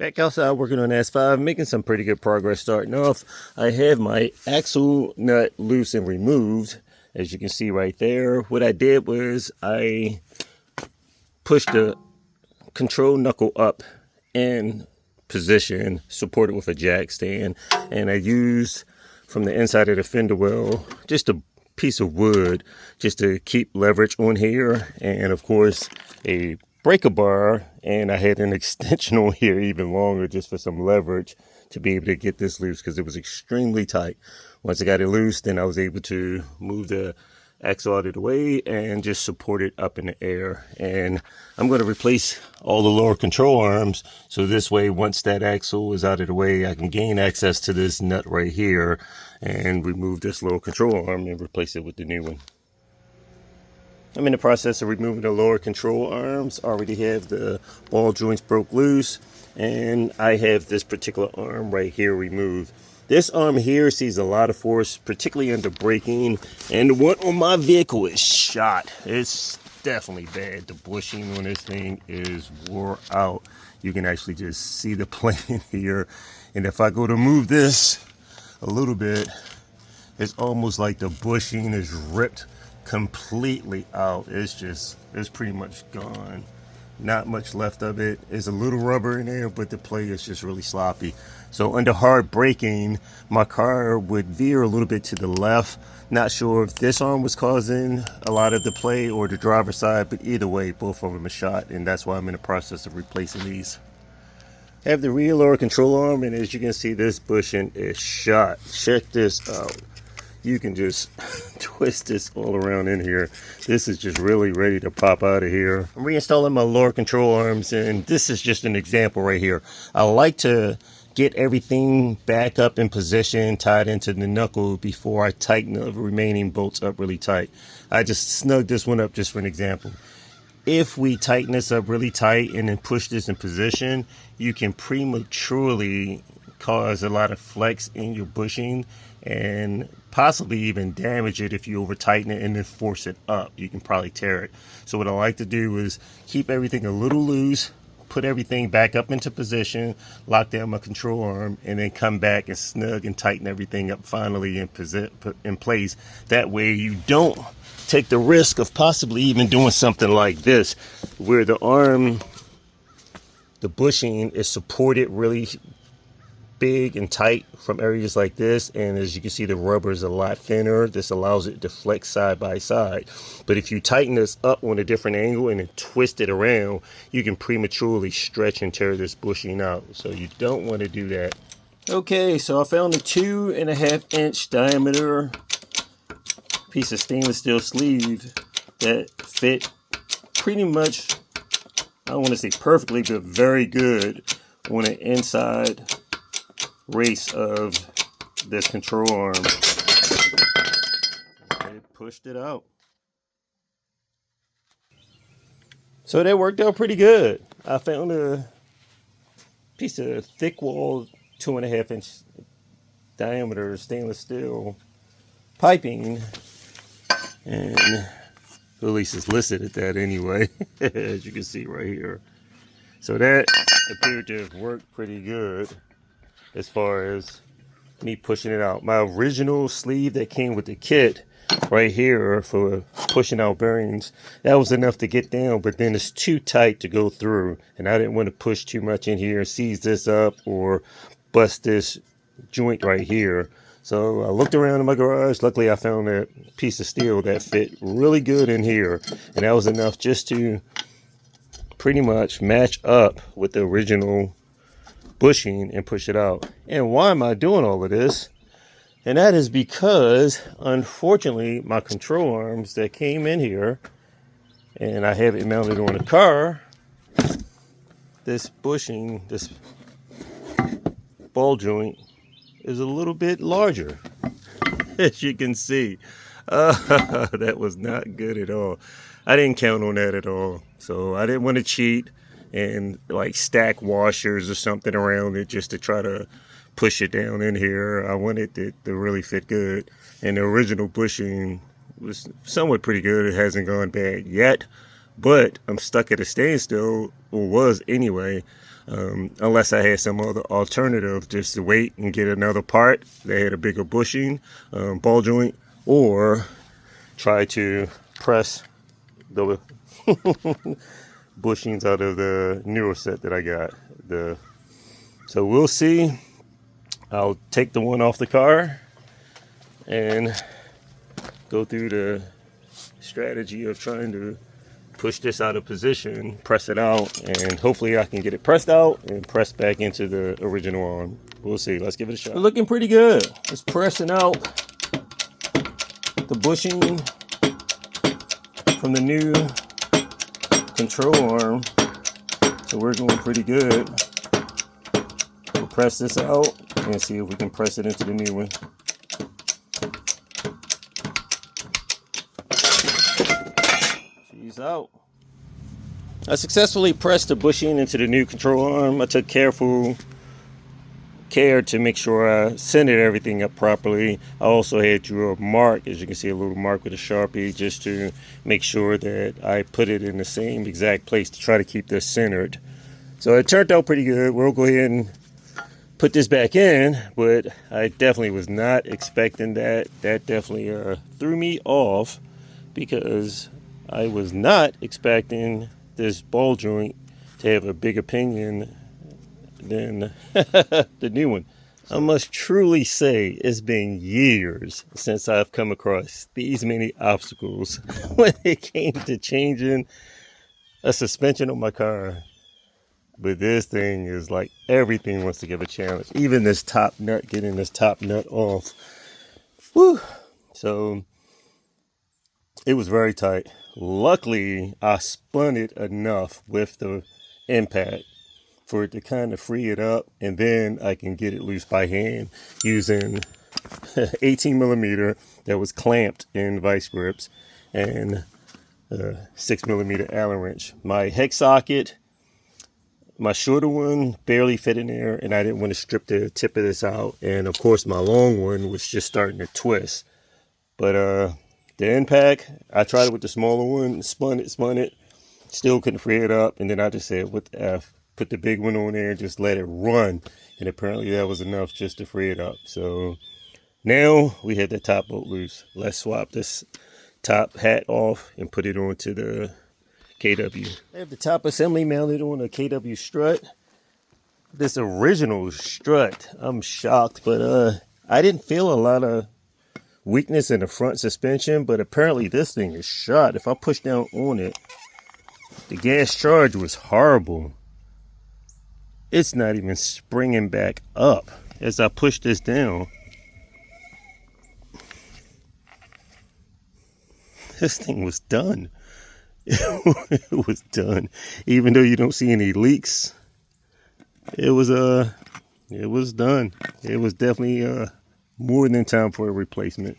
Back outside working on S5, making some pretty good progress starting off. I have my axle nut loose and removed, as you can see right there. What I did was I pushed the control knuckle up in position, supported with a jack stand, and I used from the inside of the fender well just a piece of wood just to keep leverage on here, and of course a breaker bar, and I had an extension on here even longer just for some leverage to be able to get this loose because it was extremely tight. Once I got it loose, then I was able to move the axle out of the way and just support it up in the air. And I'm going to replace all the lower control arms, so this way once that axle is out of the way, I can gain access to this nut right here and remove this lower control arm and replace it with the new one. I'm in the process of removing the lower control arms. I already have the ball joints broke loose, and I have this particular arm right here removed. This arm here sees a lot of force, particularly under braking, and the one on my vehicle is shot. It's definitely bad. The bushing on this thing is wore out. You can actually just see the plane here, and if I go to move this a little bit, it's almost like the bushing is ripped completely out. It's pretty much gone. Not much left of it. There's a little rubber in there, but the plate is just really sloppy. So under hard braking, my car would veer a little bit to the left. Not sure if this arm was causing a lot of the play or the driver's side, but either way, both of them are shot, and that's why I'm in the process of replacing these. I have the rear lower control arm, and as you can see, this bushing is shot. Check this out. You can just twist this all around in here. This is just really ready to pop out of here. I'm reinstalling my lower control arms, and this is just an example right here. I like to get everything back up in position, tied into the knuckle before I tighten the remaining bolts up really tight. I just snugged this one up just for an example. If we tighten this up really tight and then push this in position, you can prematurely cause a lot of flex in your bushing and possibly even damage it if you over tighten it and then force it up. You can probably tear it. So what I like to do is keep everything a little loose, put everything back up into position, lock down my control arm, and then come back and snug and tighten everything up finally in place. That way you don't take the risk of possibly even doing something like this, where the arm, the bushing is supported really big and tight from areas like this, and as you can see, the rubber is a lot thinner. This allows it to flex side by side. But if you tighten this up on a different angle and then twist it around, you can prematurely stretch and tear this bushing out, so you don't want to do that. Okay, so I found a 2.5 inch diameter piece of stainless steel sleeve that fit pretty much, I don't want to say perfectly, but very good on the inside race of this control arm. It pushed it out. So that worked out pretty good. I found a piece of thick wall 2.5 inch diameter stainless steel piping, and at least it's listed at that anyway, as you can see right here. So that appeared to have worked pretty good as far as me pushing it out. My original sleeve that came with the kit right here for pushing out bearings, that was enough to get down, but then it's too tight to go through, and I didn't want to push too much in here, seize this up, or bust this joint right here. So I looked around in my garage. Luckily I found that piece of steel that fit really good in here, and that was enough just to pretty much match up with the original bushing and push it out. And why am I doing all of this? And that is because, unfortunately, my control arms that came in here, and I have it mounted on the car, this bushing, this ball joint is a little bit larger, as you can see. That was not good at all. I didn't count on that at all. So I didn't want to cheat and like stack washers or something around it just to try to push it down in here. I wanted it to really fit good, and the original bushing was somewhat pretty good. It hasn't gone bad yet, but I'm stuck at a standstill, or was anyway, unless I had some other alternative, just to wait and get another part that had a bigger bushing, ball joint, or try to press the bushings out of the newer set that I got. So we'll see. I'll take the one off the car and go through the strategy of trying to push this out of position, press it out, and hopefully I can get it pressed out and pressed back into the original arm. We'll see. Let's give it a shot. We're looking pretty good. It's pressing out the bushing from the new control arm, so we're going pretty good. We'll press this out and see if we can press it into the new one. She's out. I successfully pressed the bushing into the new control arm. I took careful care to make sure I centered everything up properly. I also had drew a mark, as you can see, a little mark with a Sharpie, just to make sure that I put it in the same exact place to try to keep this centered. So it turned out pretty good. We'll go ahead and put this back in, but I definitely was not expecting that. That definitely threw me off, because I was not expecting this ball joint to have a bigger pinion than the new one. I must truly say it's been years since I've come across these many obstacles when it came to changing a suspension on my car. But this thing is like everything wants to give a challenge. Even this top nut, getting this top nut off. Whew. So it was very tight. Luckily, I spun it enough with the impact for it to kind of free it up, and then I can get it loose by hand using 18 millimeter that was clamped in vice grips and 6 millimeter Allen wrench. My hex socket, my shorter one, barely fit in there, and I didn't want to strip the tip of this out. And of course, my long one was just starting to twist. But the impact, I tried it with the smaller one, spun it, still couldn't free it up. And then I just said, what the F? Put the big one on there and just let it run. And apparently that was enough just to free it up. So now we have the top bolt loose. Let's swap this top hat off and put it onto the KW. I have the top assembly mounted on a KW strut. This original strut, I'm shocked, but I didn't feel a lot of weakness in the front suspension, but apparently this thing is shot. If I push down on it, the gas charge was horrible. It's not even springing back up as I push this down. This thing was done. It was done. Even though you don't see any leaks, it was done. It was definitely more than time for a replacement.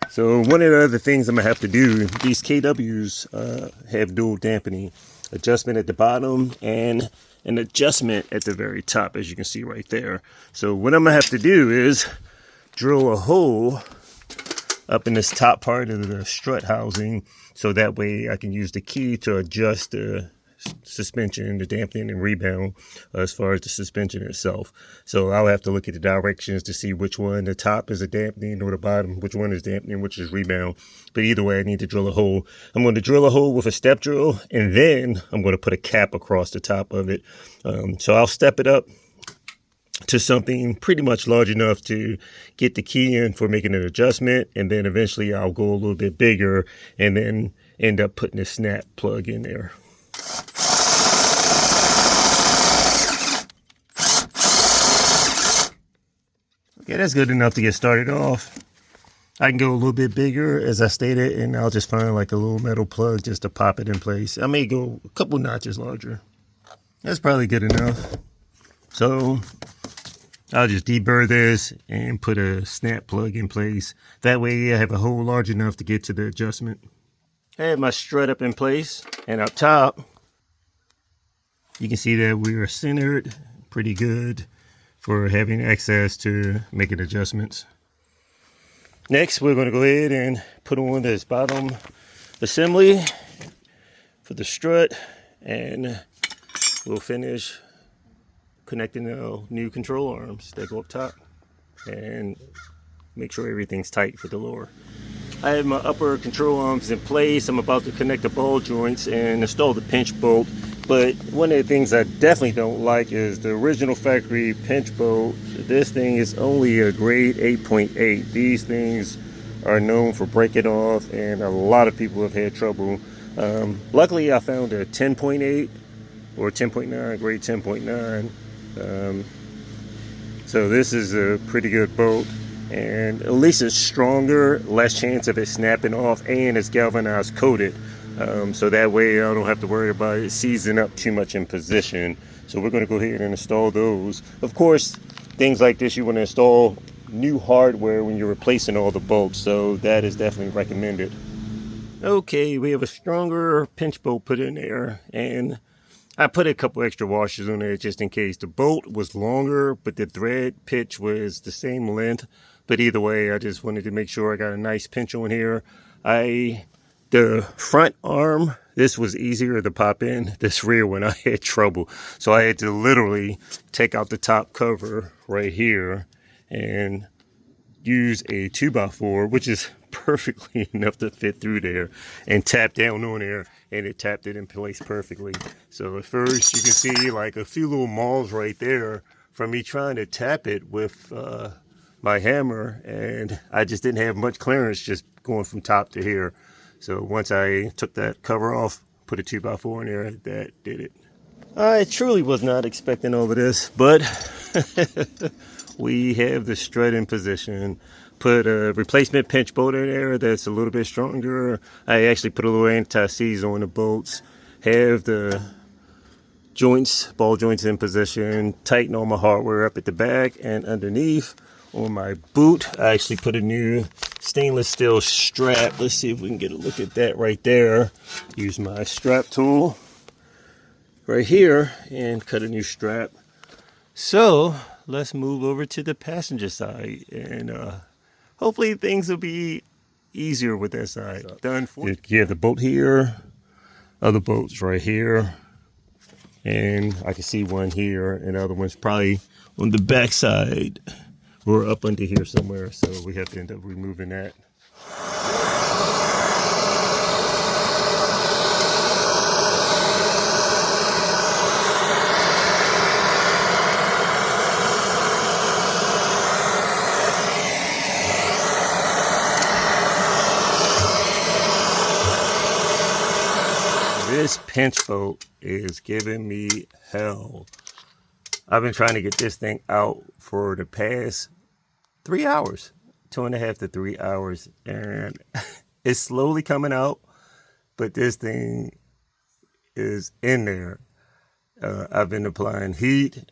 So one of the other things I'm gonna have to do, these KWs have dual dampening, adjustment at the bottom and an adjustment at the very top, as you can see right there. So what I'm gonna have to do is drill a hole up in this top part of the strut housing, so that way I can use the key to adjust the suspension, the dampening and rebound as far as the suspension itself. So I'll have to look at the directions to see which one, the top is a dampening or the bottom, which one is dampening, which is rebound. But either way, I need to drill a hole. I'm going to drill a hole with a step drill, and then I'm going to put a cap across the top of it. So I'll step it up to something pretty much large enough to get the key in for making an adjustment, and then eventually I'll go a little bit bigger and then end up putting a snap plug in there. Okay, that's good enough to get started off. I can go a little bit bigger, as I stated, and I'll just find like a little metal plug just to pop it in place. I may go a couple notches larger. That's probably good enough. So I'll just deburr this and put a snap plug in place. That way I have a hole large enough to get to the adjustment. I have my strut up in place, and up top, you can see that we are centered pretty good for having access to making adjustments. Next, we're going to go ahead and put on this bottom assembly for the strut, and we'll finish connecting the new control arms that go up top and make sure everything's tight for the lower. I have my upper control arms in place. I'm about to connect the ball joints and install the pinch bolt. But one of the things I definitely don't like is the original factory pinch bolt. This thing is only a grade 8.8. These things are known for breaking off, and a lot of people have had trouble. Luckily, I found a 10.8 or 10.9, grade 10.9. So this is a pretty good bolt. And at least it's stronger, less chance of it snapping off, and it's galvanized coated, so that way I don't have to worry about it seizing up too much in position. So we're going to go ahead and install those. Of course, things like this you want to install new hardware when you're replacing all the bolts, so that is definitely recommended. Okay, we have a stronger pinch bolt put in there, and I put a couple extra washers on there just in case. The bolt was longer, but the thread pitch was the same length. But either way, I just wanted to make sure I got a nice pinch on here. The front arm, this was easier to pop in. This rear one, I had trouble. So I had to literally take out the top cover right here and use a 2x4, which is perfectly enough to fit through there, and tap down on there, and it tapped it in place perfectly. So at first you can see like a few little mauls right there from me trying to tap it with my hammer, and I just didn't have much clearance just going from top to here. So once I took that cover off, put a 2x4 in there, that did it. I truly was not expecting all of this, but we have the strut in position. Put a replacement pinch bolt in there that's a little bit stronger. I actually put a little anti-seize on the bolts. Have the joints, ball joints in position. Tighten all my hardware up at the back and underneath. On my boot, I actually put a new stainless steel strap. Let's see if we can get a look at that right there. Use my strap tool right here and cut a new strap. So let's move over to the passenger side, and hopefully things will be easier with that side. Done for you have the bolt here, other bolts right here, and I can see one here, and the other one's probably on the back side or up under here somewhere, so we have to end up removing that. This pinch bolt is giving me hell. I've been trying to get this thing out for the past 3 hours, 2.5 to 3 hours, and it's slowly coming out, but this thing is in there. I've been applying heat,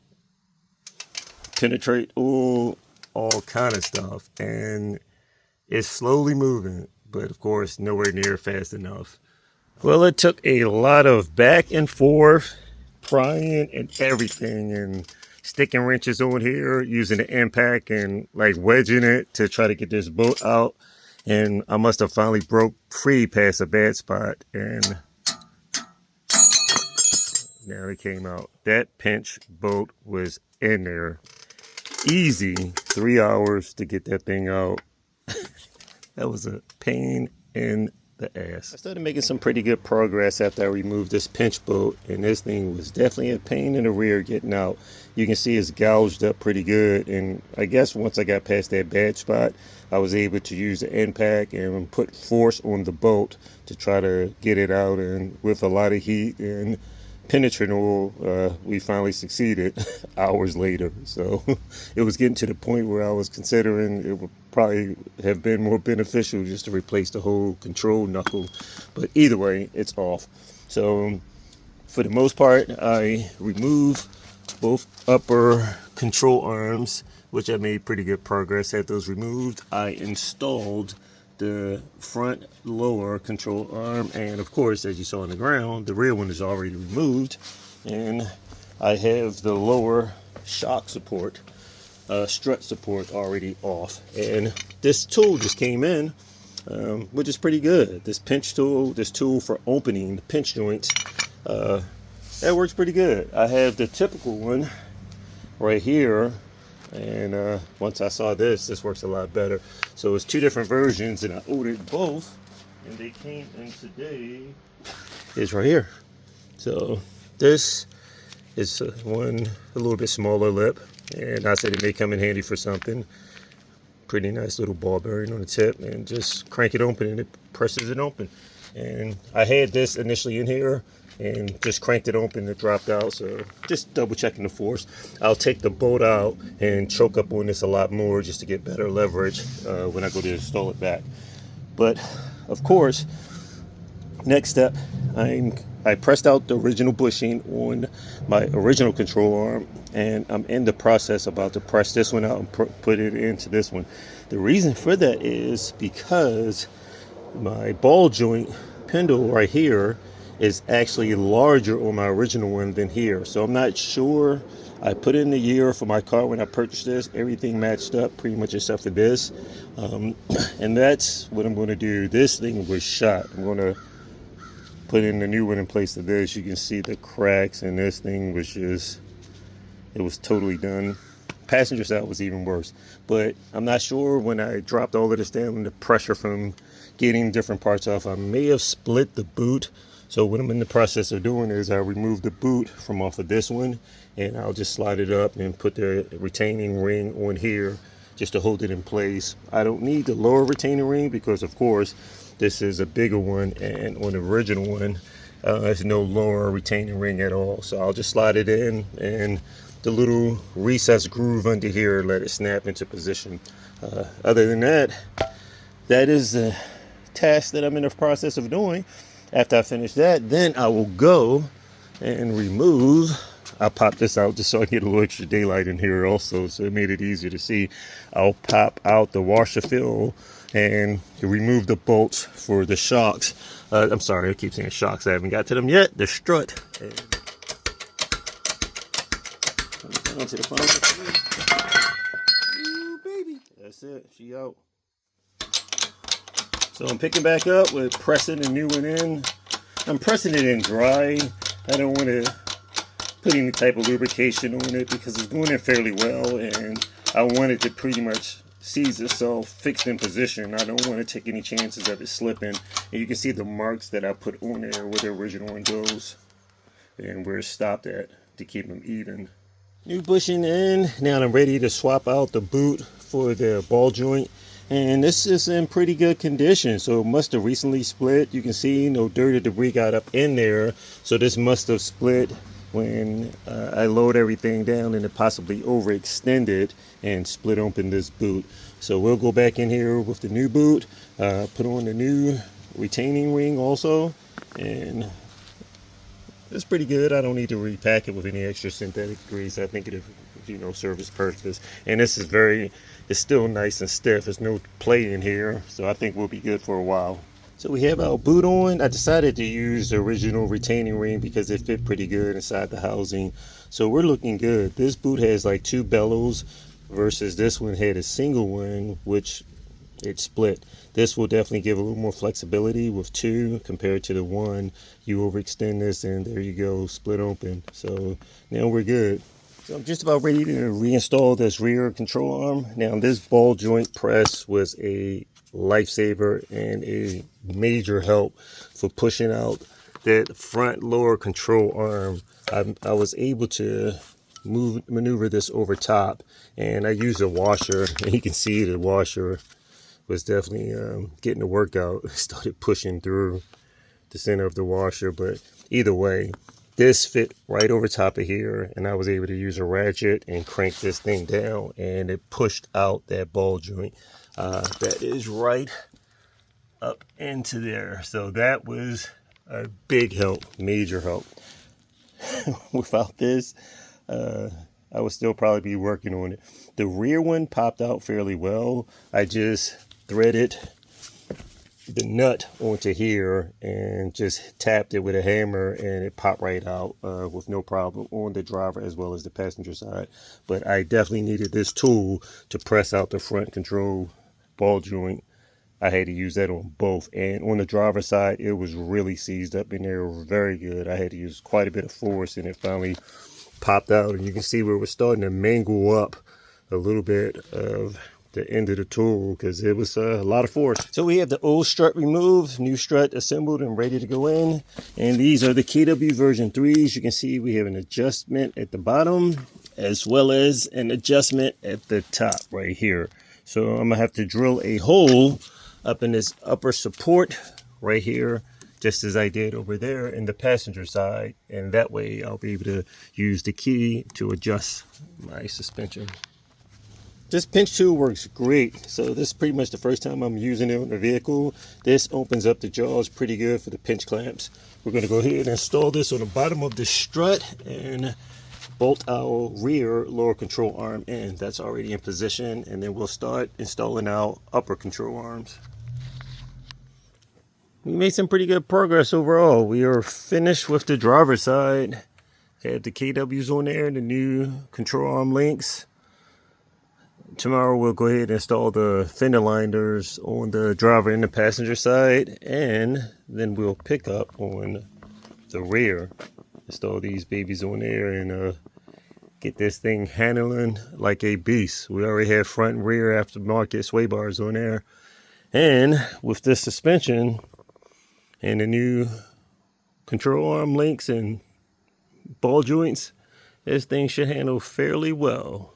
penetrate oil, all kind of stuff, and it's slowly moving, but of course nowhere near fast enough. Well, it took a lot of back and forth, prying and everything, and sticking wrenches on here, using the impact and like wedging it to try to get this bolt out. And I must have finally broke free past a bad spot, and now it came out. That pinch bolt was in there. Easy 3 hours to get that thing out. That was a pain in the ass. I started making some pretty good progress after I removed this pinch bolt, and this thing was definitely a pain in the rear getting out. You can see it's gouged up pretty good, and I guess once I got past that bad spot, I was able to use the impact and put force on the bolt to try to get it out, and with a lot of heat and penetrating oil, we finally succeeded hours later. So it was getting to the point where I was considering it would probably have been more beneficial just to replace the whole control knuckle, but either way, it's off. So for the most part, I removed both upper control arms, which I made pretty good progress. Had those removed, I installed the front lower control arm, and of course, as you saw on the ground, the rear one is already removed, and I have the lower shock support, strut support already off. And this tool just came in, which is pretty good. This pinch tool, this tool for opening the pinch joints, that works pretty good. I have the typical one, right here. And once I saw this works a lot better. So it's two different versions, and I ordered both, and they came in today. Is right here. So this is one a little bit smaller lip, and I said it may come in handy for something. Pretty nice little ball bearing on the tip, and just crank it open and it presses it open. And I had this initially in here and just cranked it open, it dropped out. So just double checking the force. I'll take the bolt out and choke up on this a lot more just to get better leverage when I go to install it back. But of course, next step, I pressed out the original bushing on my original control arm, and I'm in the process about to press this one out and put it into this one. The reason for that is because my ball joint spindle right here is actually larger on my original one than here. So I'm not sure. I put in the year for my car when I purchased this. Everything matched up pretty much except for this. And that's what I'm going to do. This thing was shot. I'm going to put in the new one in place of this. You can see the cracks, and this thing was just, it was totally done. Passenger side was even worse, but I'm not sure when I dropped all of this down, the pressure from getting different parts off, I may have split the boot. So what I'm in the process of doing is I remove the boot from off of this one, and I'll just slide it up and put the retaining ring on here just to hold it in place. I don't need the lower retaining ring because of course this is a bigger one, and on the original one there's no lower retaining ring at all. So I'll just slide it in, and the little recessed groove under here, let it snap into position. Other than that, that is the task that I'm in the process of doing. After I finish that, then I will go and remove. I'll pop this out just so I get a little extra daylight in here also, so it made it easier to see. I'll pop out the washer fill and remove the bolts for the shocks. I'm sorry, I keep saying shocks. I haven't got to them yet. The strut. And down to the final. Ooh, baby. That's it. She out. So I'm picking back up with pressing the new one in. I'm pressing it in dry. I don't want to put any type of lubrication on it because it's going in fairly well, and I want it to pretty much seize itself fixed in position. I don't want to take any chances of it slipping. And you can see the marks that I put on there where the original one goes and where it stopped at to keep them even. New bushing in. Now I'm ready to swap out the boot for the ball joint. And this is in pretty good condition, so it must have recently split. You can see no dirt or debris got up in there, so this must have split when I load everything down and it possibly overextended and split open this boot. So we'll go back in here with the new boot, put on the new retaining ring also, and it's pretty good. I don't need to repack it with any extra synthetic grease. I think it'll serve its purpose. And this is it's still nice and stiff. There's no play in here, so I think we'll be good for a while. So we have our boot on. I decided to use the original retaining ring because it fit pretty good inside the housing. So we're looking good. This boot has like 2 bellows versus this one had a single one, which it split. This will definitely give a little more flexibility with 2 compared to the 1. You overextend this and there you go, split open. So now we're good. So I'm just about ready to reinstall this rear control arm. Now this ball joint press was a lifesaver and a major help for pushing out that front lower control arm. I was able to maneuver this over top, and I used a washer, and you can see the washer was definitely getting the work out. It started pushing through the center of the washer, but either way, this fit right over top of here, and I was able to use a ratchet and crank this thing down, and it pushed out that ball joint that is right up into there. So that was a big help, major help. Without this, I would still probably be working on it. The rear one popped out fairly well. I just threaded the nut onto here and just tapped it with a hammer, and it popped right out with no problem on the driver as well as the passenger side. But I definitely needed this tool to press out the front control ball joint. I had to use that on both, and on the driver's side it was really seized up in there very good. I had to use quite a bit of force, and it finally popped out, and you can see where we're starting to mangle up a little bit of the end of the tool because it was a lot of force. So we have the old strut removed, new strut assembled and ready to go in. And these are the KW version 3s. You can see we have an adjustment at the bottom as well as an adjustment at the top right here. So I'm gonna have to drill a hole up in this upper support right here, just as I did over there in the passenger side. And that way I'll be able to use the key to adjust my suspension. This pinch tool works great. So this is pretty much the first time I'm using it on the vehicle. This opens up the jaws pretty good for the pinch clamps. We're going to go ahead and install this on the bottom of the strut and bolt our rear lower control arm in. That's already in position, and then we'll start installing our upper control arms. We made some pretty good progress overall. We are finished with the driver's side. Had the KWs on there, the new control arm links. Tomorrow we'll go ahead and install the fender liners on the driver and the passenger side, and then we'll pick up on the rear, install these babies on there, and get this thing handling like a beast. We already have front and rear aftermarket sway bars on there, and with this suspension and the new control arm links and ball joints, this thing should handle fairly well.